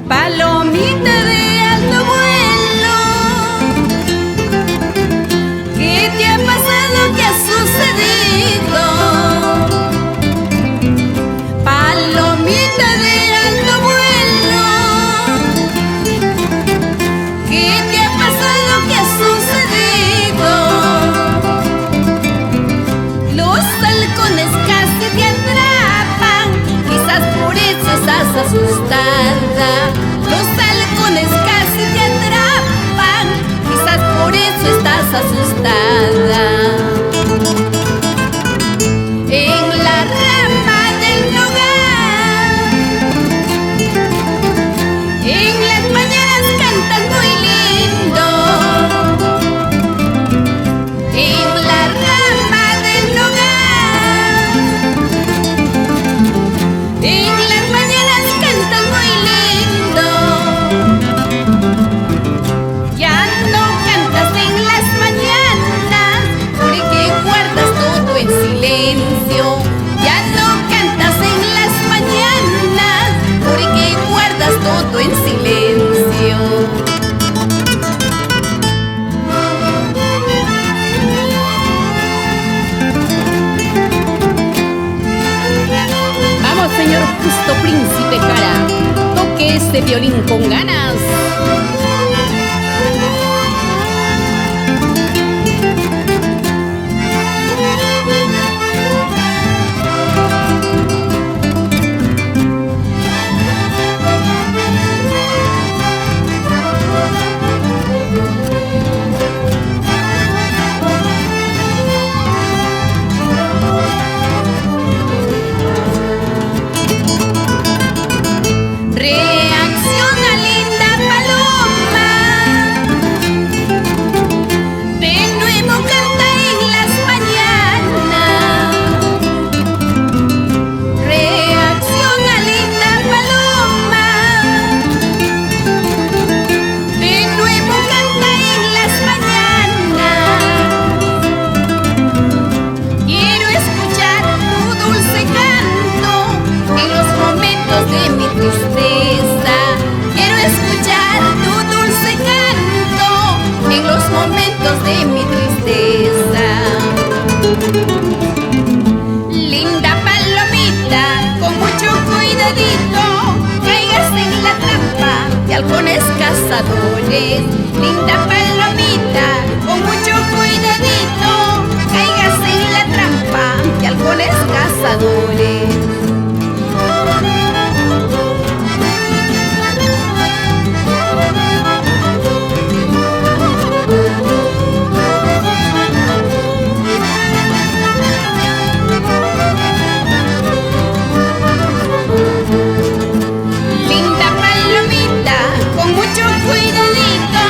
Palomita de alto vuelo, ¿qué te ha pasado? ¿Qué ha sucedido? Palomita de alto vuelo, ¿qué te ha pasado? ¿Qué ha sucedido? Los halcones casi te atrapan, quizás por eso estás asustada. Los halcones casi te atrapan, quizás por eso estás asustada. En la rama del nogal, en las mañanas cantan muy lindo. En la rama del nogal, en las mañanas cantan muy lindo. Ya no cantas en las mañanas porque guardas todo en silencio. Ya no cantas en las mañanas porque guardas todo en silencio. Vamos, señor Justo Príncipe Jara, toque este violín con ganas. Reacciona, linda paloma, de nuevo canta en las mañanas. Reacciona, linda paloma, de nuevo canta en las mañanas. Quiero escuchar tu dulce canto en los momentos de mi tristeza. Quiero escuchar tu dulce canto en los momentos de mi tristeza. Linda palomita, con mucho cuidadito, caigas en la trampa de halcones cazadores. Linda palomita, con mucho cuidadito, caigas en la trampa de halcones cazadores. Linda palomita, con mucho cuidadito,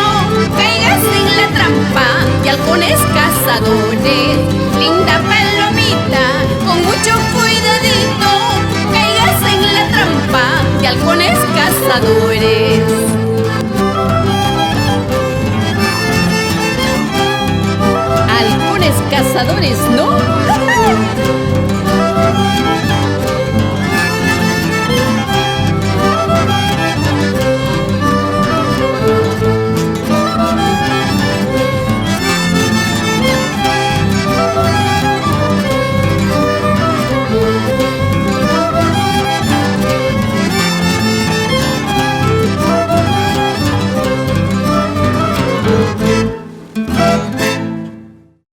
caigas en la trampa de halcones cazadores. Linda palomita, con mucho cuidadito, caigas en la trampa de halcones cazadores. Halcones cazadores, ¿no?